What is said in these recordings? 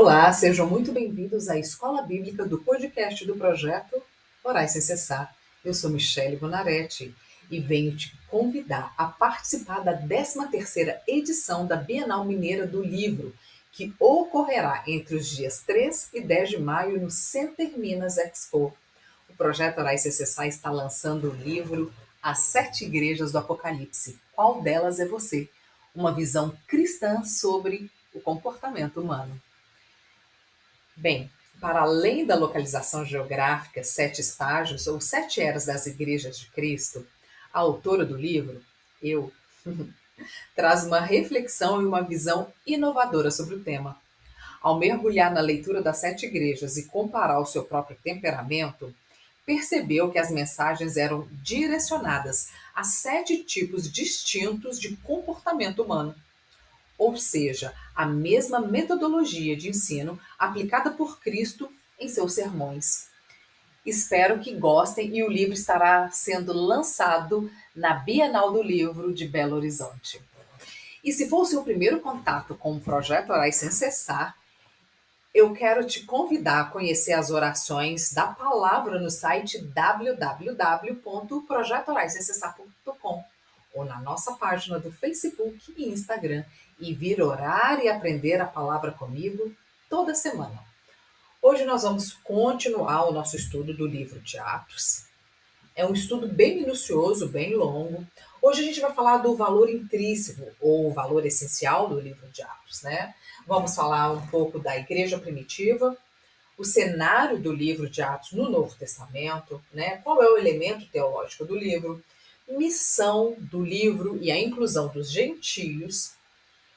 Olá, sejam muito bem-vindos à Escola Bíblica do podcast do projeto Orais Sem Cessar. Eu sou Michele Bonaretti e venho te convidar a participar da 13ª edição da Bienal Mineira do Livro, que ocorrerá entre os dias 3 e 10 de maio no Center Minas Expo. O projeto Orais Sem Cessar está lançando o livro As Sete Igrejas do Apocalipse. Qual delas é você? Uma visão cristã sobre o comportamento humano. Bem, para além da localização geográfica, 7 estágios ou 7 eras das igrejas de Cristo, a autora do livro, eu, traz uma reflexão e uma visão inovadora sobre o tema. Ao mergulhar na leitura das 7 igrejas e comparar o seu próprio temperamento, percebeu que as mensagens eram direcionadas a 7 tipos distintos de comportamento humano. Ou seja, a mesma metodologia de ensino aplicada por Cristo em seus sermões. Espero que gostem e o livro estará sendo lançado na Bienal do Livro de Belo Horizonte. E se for o seu primeiro contato com o Projeto Orais Sem Cessar, eu quero te convidar a conhecer as orações da palavra no site www.projetoraissemcessar.com ou na nossa página do Facebook e Instagram e vir orar e aprender a palavra comigo toda semana. Hoje nós vamos continuar o nosso estudo do livro de Atos. É um estudo bem minucioso, bem longo. Hoje a gente vai falar do valor intrínseco ou valor essencial do livro de Atos, né? Vamos falar um pouco da igreja primitiva, o cenário do livro de Atos no Novo Testamento, né? Qual é o elemento teológico do livro, missão do livro e a inclusão dos gentios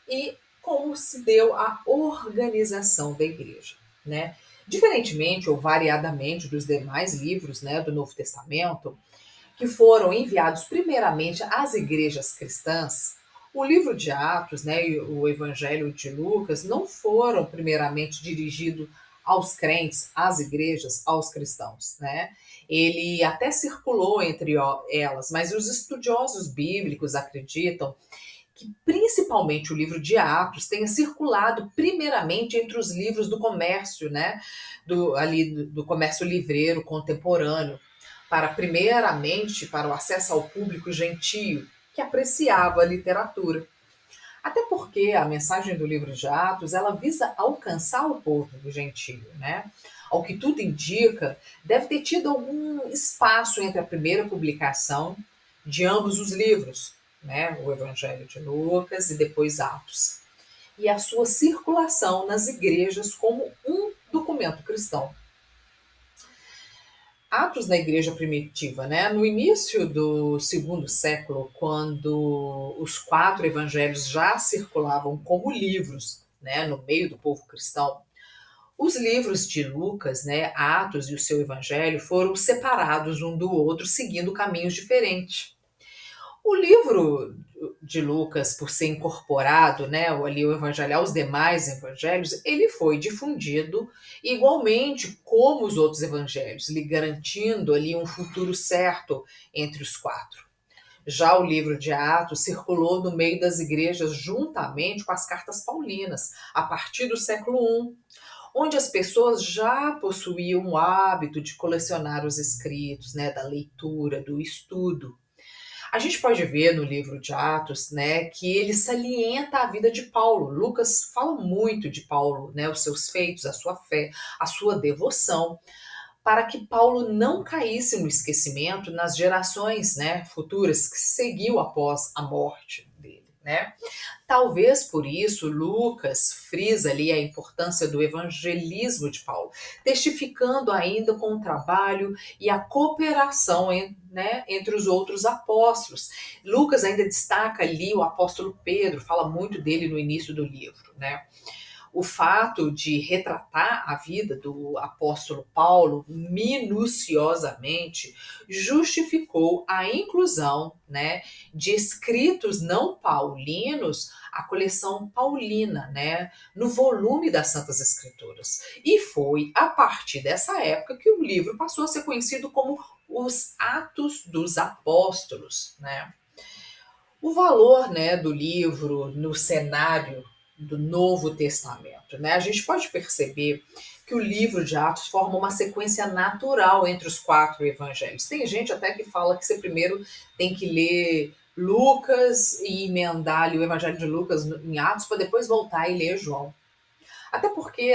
e como se deu a organização da igreja, né? Diferentemente ou variadamente dos demais livros, né, do Novo Testamento, que foram enviados primeiramente às igrejas cristãs, o livro de Atos, né, e o Evangelho de Lucas não foram primeiramente dirigidos aos crentes, às igrejas, aos cristãos, né? Ele até circulou entre elas, mas os estudiosos bíblicos acreditam que principalmente o livro de Atos tenha circulado primeiramente entre os livros do comércio, né, do comércio livreiro contemporâneo, para o acesso ao público gentio que apreciava a literatura. Até porque a mensagem do livro de Atos, ela visa alcançar o povo gentio, né? Ao que tudo indica, deve ter tido algum espaço entre a primeira publicação de ambos os livros, né? O Evangelho de Lucas e depois Atos, e a sua circulação nas igrejas como um documento cristão. Atos na igreja primitiva, né? No início do segundo século, quando os 4 evangelhos já circulavam como livros, né, no meio do povo cristão, os livros de Lucas, né, Atos e o seu evangelho foram separados um do outro, seguindo caminhos diferentes. O livro de Lucas, por ser incorporado, né, ali o evangelho aos demais evangelhos, ele foi difundido igualmente como os outros evangelhos, lhe garantindo ali um futuro certo entre os 4. Já o livro de Atos circulou no meio das igrejas juntamente com as cartas paulinas, a partir do século I, onde as pessoas já possuíam o hábito de colecionar os escritos, né, da leitura, do estudo. A gente pode ver no livro de Atos, né, que ele salienta a vida de Paulo. Lucas fala muito de Paulo, né, os seus feitos, a sua fé, a sua devoção, para que Paulo não caísse no esquecimento nas gerações, né, futuras que seguiu após a morte dele, né? Talvez por isso Lucas frisa ali a importância do evangelismo de Paulo, testificando ainda com o trabalho e a cooperação, né, entre os outros apóstolos. Lucas ainda destaca ali o apóstolo Pedro, fala muito dele no início do livro, né? O fato de retratar a vida do apóstolo Paulo minuciosamente justificou a inclusão, né, de escritos não paulinos, a coleção paulina, né, no volume das Santas Escrituras. E foi a partir dessa época que o livro passou a ser conhecido como os Atos dos Apóstolos, né? O valor, né, do livro no cenário do Novo Testamento, né? A gente pode perceber que o livro de Atos forma uma sequência natural entre os 4 evangelhos. Tem gente até que fala que você primeiro tem que ler Lucas e emendar ali o evangelho de Lucas em Atos para depois voltar e ler João. Até porque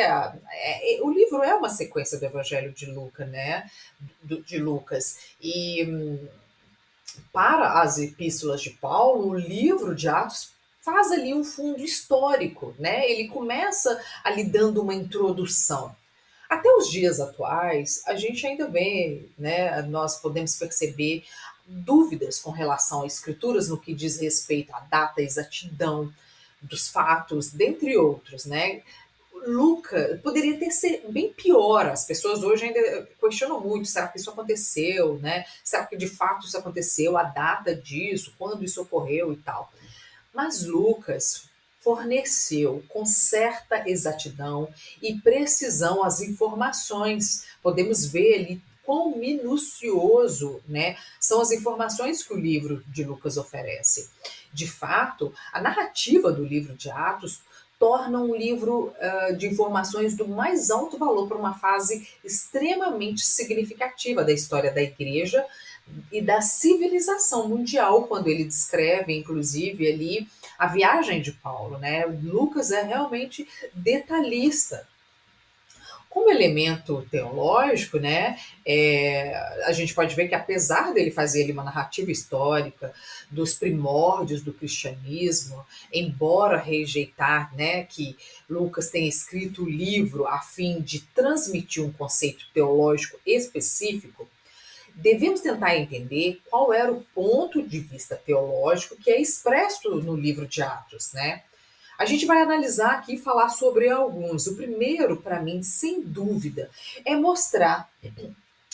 o livro é uma sequência do evangelho de Lucas, né? De Lucas. E para as epístolas de Paulo, o livro de Atos faz ali um fundo histórico, né? Ele começa ali dando uma introdução. Até os dias atuais, a gente ainda vê, né? Nós podemos perceber dúvidas com relação às escrituras no que diz respeito à data, exatidão dos fatos, dentre outros, né? Luca poderia ter sido bem pior. As pessoas hoje ainda questionam muito: será que isso aconteceu, né? Será que de fato isso aconteceu? A data disso, quando isso ocorreu e tal. Mas Lucas forneceu com certa exatidão e precisão as informações. Podemos ver ali quão minucioso, né, são as informações que o livro de Lucas oferece. De fato, a narrativa do livro de Atos torna um livro de informações do mais alto valor para uma fase extremamente significativa da história da igreja e da civilização mundial, quando ele descreve, inclusive, ali a viagem de Paulo, né? Lucas é realmente detalhista. Como elemento teológico, né, a gente pode ver que apesar dele fazer ali uma narrativa histórica dos primórdios do cristianismo, embora rejeitar, né, que Lucas tenha escrito o livro a fim de transmitir um conceito teológico específico, devemos tentar entender qual era o ponto de vista teológico que é expresso no livro de Atos, né? A gente vai analisar aqui e falar sobre alguns. O primeiro, para mim, sem dúvida, é mostrar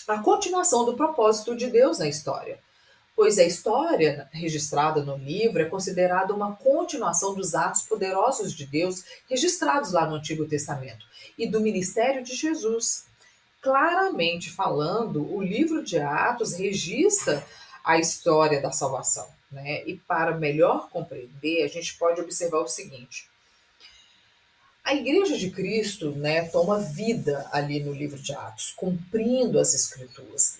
a continuação do propósito de Deus na história. Pois a história registrada no livro é considerada uma continuação dos atos poderosos de Deus registrados lá no Antigo Testamento e do ministério de Jesus. Claramente falando, o livro de Atos registra a história da salvação, né? E para melhor compreender, a gente pode observar o seguinte: a Igreja de Cristo, né, toma vida ali no livro de Atos, cumprindo as escrituras.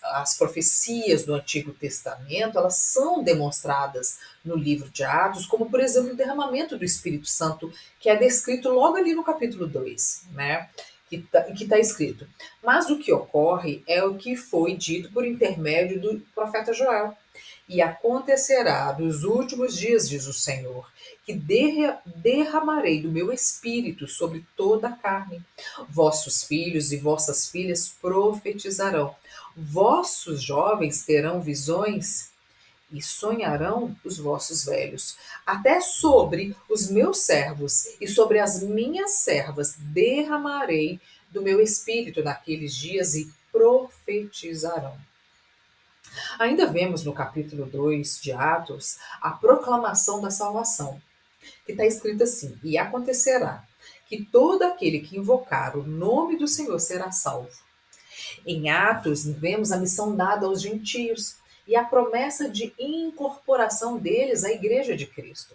As profecias do Antigo Testamento, elas são demonstradas no livro de Atos, como, por exemplo, o derramamento do Espírito Santo, que é descrito logo ali no capítulo 2, né? Que está escrito. Mas o que ocorre é o que foi dito por intermédio do profeta Joel. E acontecerá nos últimos dias, diz o Senhor, que derramarei do meu espírito sobre toda a carne. Vossos filhos e vossas filhas profetizarão. Vossos jovens terão visões e sonharão os vossos velhos. Até sobre os meus servos e sobre as minhas servas derramarei do meu espírito naqueles dias e profetizarão. Ainda vemos no capítulo 2 de Atos a proclamação da salvação, que está escrito assim: e acontecerá que todo aquele que invocar o nome do Senhor será salvo. Em Atos, vemos a missão dada aos gentios e a promessa de incorporação deles à Igreja de Cristo.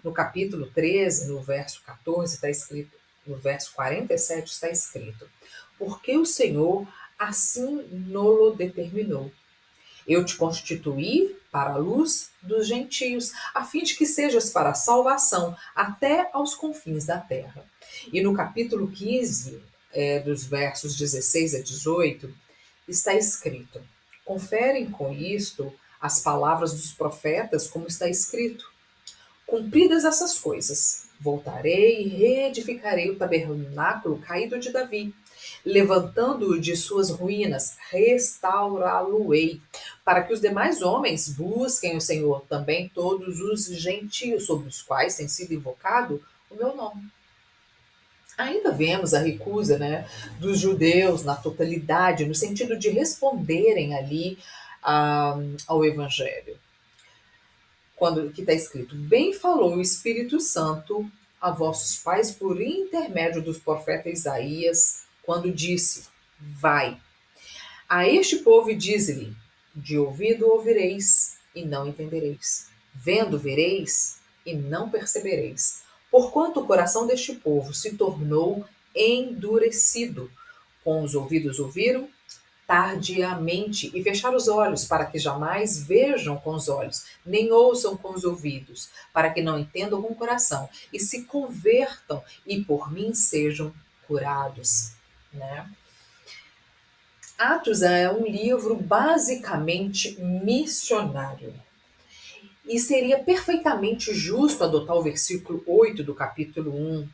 No capítulo 13, no verso 14, está escrito, no verso 47 está escrito: porque o Senhor assim nolo determinou. Eu te constituí para a luz dos gentios, a fim de que sejas para a salvação até aos confins da terra. E no capítulo 15, dos versos 16 a 18, está escrito: conferem com isto as palavras dos profetas, como está escrito. Cumpridas essas coisas, voltarei e reedificarei o tabernáculo caído de Davi, levantando-o de suas ruínas, restaurá-lo-ei, para que os demais homens busquem o Senhor, também todos os gentios sobre os quais tem sido invocado o meu nome. Ainda vemos a recusa, né, dos judeus na totalidade, no sentido de responderem ali ao Evangelho. Quando que está escrito: bem falou o Espírito Santo a vossos pais por intermédio do profeta Isaías, quando disse: vai. A este povo dize-lhe: de ouvido ouvireis e não entendereis, vendo vereis e não percebereis, Porquanto o coração deste povo se tornou endurecido, com os ouvidos ouviram tardiamente e fechar os olhos, para que jamais vejam com os olhos, nem ouçam com os ouvidos, para que não entendam com o coração e se convertam e por mim sejam curados, né? Atos é um livro basicamente missionário. E seria perfeitamente justo adotar o versículo 8 do capítulo 1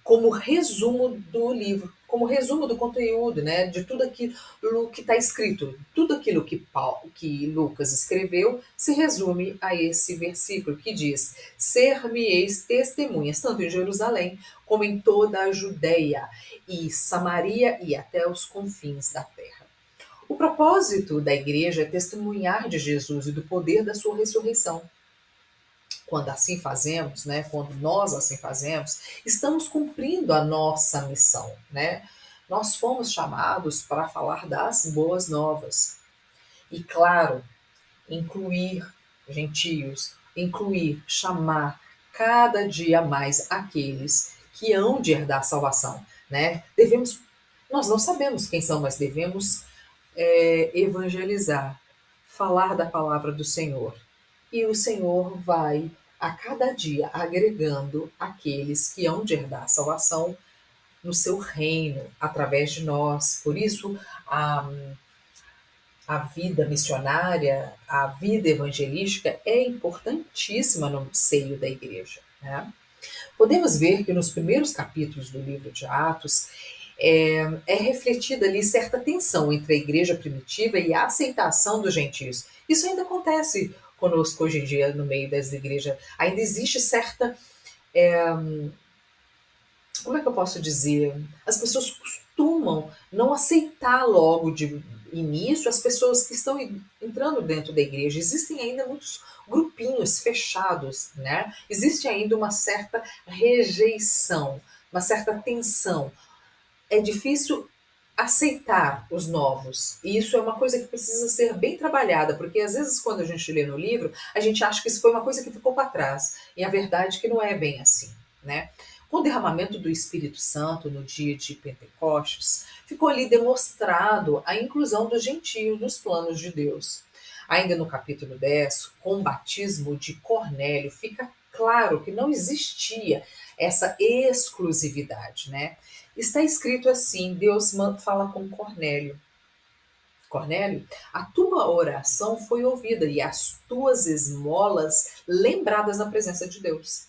como resumo do livro, como resumo do conteúdo, né, de tudo aquilo que está escrito. Tudo aquilo que Lucas escreveu se resume a esse versículo que diz: Ser-me-eis testemunhas, tanto em Jerusalém como em toda a Judéia e Samaria e até os confins da terra. O propósito da igreja é testemunhar de Jesus e do poder da sua ressurreição. Quando assim fazemos, né, quando nós assim fazemos, estamos cumprindo a nossa missão, né? Nós fomos chamados para falar das boas novas. E claro, incluir gentios, incluir, chamar cada dia mais aqueles que hão de herdar a salvação, né? Nós não sabemos quem são, mas devemos evangelizar, falar da palavra do Senhor. E o Senhor vai a cada dia agregando aqueles que hão de herdar a salvação no seu reino, através de nós. Por isso, a vida missionária, a vida evangelística é importantíssima no seio da igreja, né? Podemos ver que nos primeiros capítulos do livro de Atos é refletida ali certa tensão entre a igreja primitiva e a aceitação dos gentios. Isso ainda acontece conosco hoje em dia no meio das igrejas. Ainda existe certa. Como é que eu posso dizer? As pessoas costumam não aceitar logo de início as pessoas que estão entrando dentro da igreja. Existem ainda muitos grupinhos fechados, né? Existe ainda uma certa rejeição, uma certa tensão. É difícil aceitar os novos. E isso é uma coisa que precisa ser bem trabalhada, porque às vezes quando a gente lê no livro, a gente acha que isso foi uma coisa que ficou para trás. E a verdade é que não é bem assim, né? Com o derramamento do Espírito Santo no dia de Pentecostes, ficou ali demonstrado a inclusão dos gentios nos planos de Deus. Ainda no capítulo 10, com o batismo de Cornélio, fica claro que não existia essa exclusividade, né? Está escrito assim: Deus fala com Cornélio. Cornélio, a tua oração foi ouvida e as tuas esmolas lembradas na presença de Deus.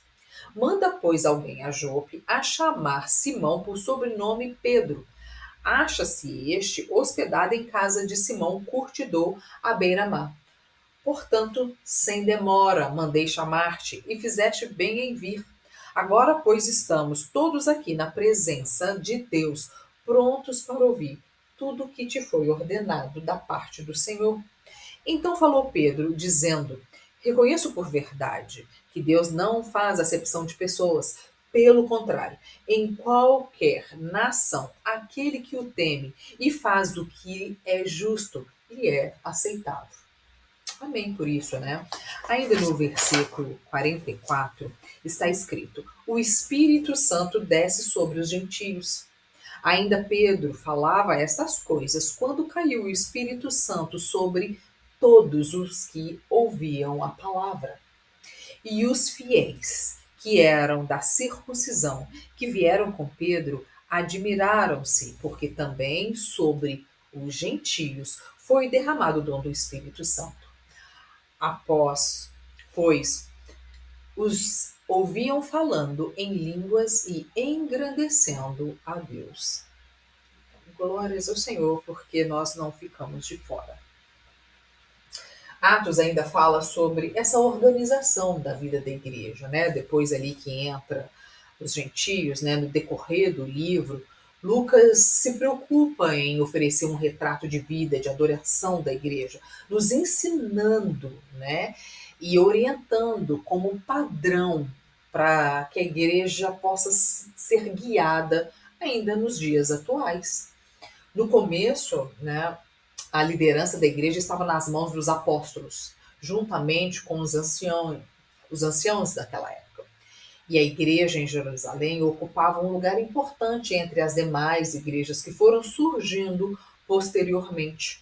Manda, pois, alguém a Jope a chamar Simão por sobrenome Pedro. Acha-se este hospedado em casa de Simão, curtidor, à beira-mar. Portanto, sem demora, mandei chamar-te e fizeste bem em vir. Agora, pois, estamos todos aqui na presença de Deus, prontos para ouvir tudo o que te foi ordenado da parte do Senhor. Então falou Pedro, dizendo: Reconheço por verdade que Deus não faz acepção de pessoas. Pelo contrário, em qualquer nação, aquele que o teme e faz o que é justo lhe é aceitável. Amém por isso, né? Ainda no versículo 44 está escrito: O Espírito Santo desce sobre os gentios. Ainda Pedro falava estas coisas quando caiu o Espírito Santo sobre todos os que ouviam a palavra. E os fiéis, que eram da circuncisão, que vieram com Pedro, admiraram-se, porque também sobre os gentios foi derramado o dom do Espírito Santo. Após, pois, os ouviam falando em línguas e engrandecendo a Deus. Glórias ao Senhor, porque nós não ficamos de fora. Atos ainda fala sobre essa organização da vida da igreja, né? Depois ali que entra os gentios, né? No decorrer do livro, Lucas se preocupa em oferecer um retrato de vida, de adoração da igreja, nos ensinando, né? E orientando como um padrão para que a igreja possa ser guiada ainda nos dias atuais. No começo, né, a liderança da igreja estava nas mãos dos apóstolos, juntamente com os anciãos daquela época. E a igreja em Jerusalém ocupava um lugar importante entre as demais igrejas que foram surgindo posteriormente.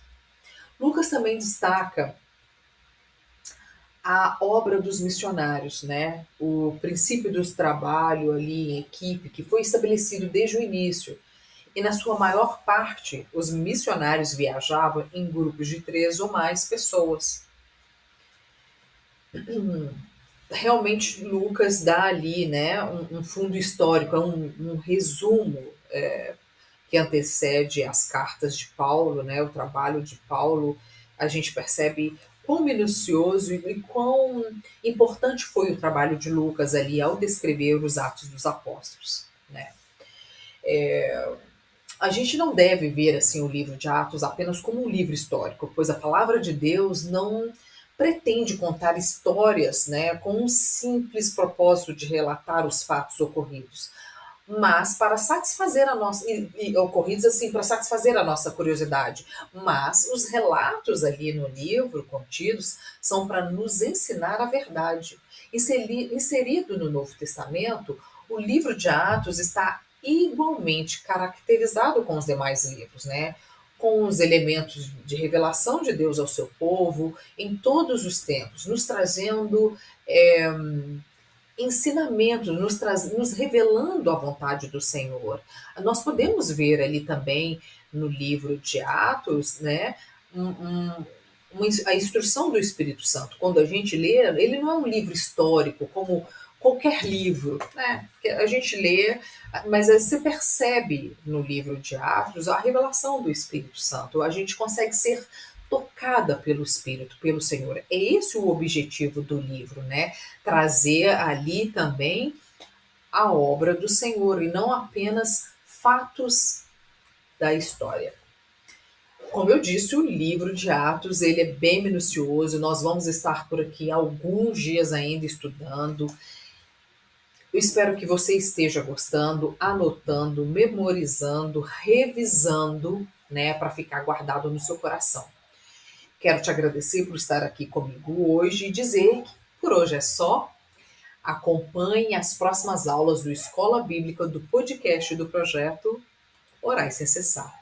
Lucas também destaca a obra dos missionários, né? O princípio dos trabalho ali em equipe que foi estabelecido desde o início. E na sua maior parte, os missionários viajavam em grupos de 3 ou mais pessoas. Realmente Lucas dá ali, né, um fundo histórico, é um resumo que antecede as cartas de Paulo, né, o trabalho de Paulo. A gente percebe quão minucioso e quão importante foi o trabalho de Lucas ali ao descrever os Atos dos Apóstolos, né. A gente não deve ver assim o livro de Atos apenas como um livro histórico, pois a palavra de Deus não pretende contar histórias, né, com um simples propósito de relatar os fatos ocorridos, mas para satisfazer a nossa ocorridos assim para satisfazer a nossa curiosidade. Mas os relatos ali no livro contidos são para nos ensinar a verdade. Inserido no Novo Testamento, o livro de Atos está igualmente caracterizado com os demais livros, né? Com os elementos de revelação de Deus ao seu povo em todos os tempos, nos trazendo ensinamentos, nos revelando a vontade do Senhor. Nós podemos ver ali também no livro de Atos, né, a instrução do Espírito Santo. Quando a gente lê, ele não é um livro histórico como qualquer livro, né? Que a gente lê, mas você percebe no livro de Atos a revelação do Espírito Santo. A gente consegue ser tocada pelo Espírito, pelo Senhor. É esse o objetivo do livro, né? Trazer ali também a obra do Senhor e não apenas fatos da história. Como eu disse, o livro de Atos ele é bem minucioso. Nós vamos estar por aqui alguns dias ainda estudando. Eu espero que você esteja gostando, anotando, memorizando, revisando, né, para ficar guardado no seu coração. Quero te agradecer por estar aqui comigo hoje e dizer que por hoje é só. Acompanhe as próximas aulas do Escola Bíblica do podcast do projeto Orais Sem Cessar.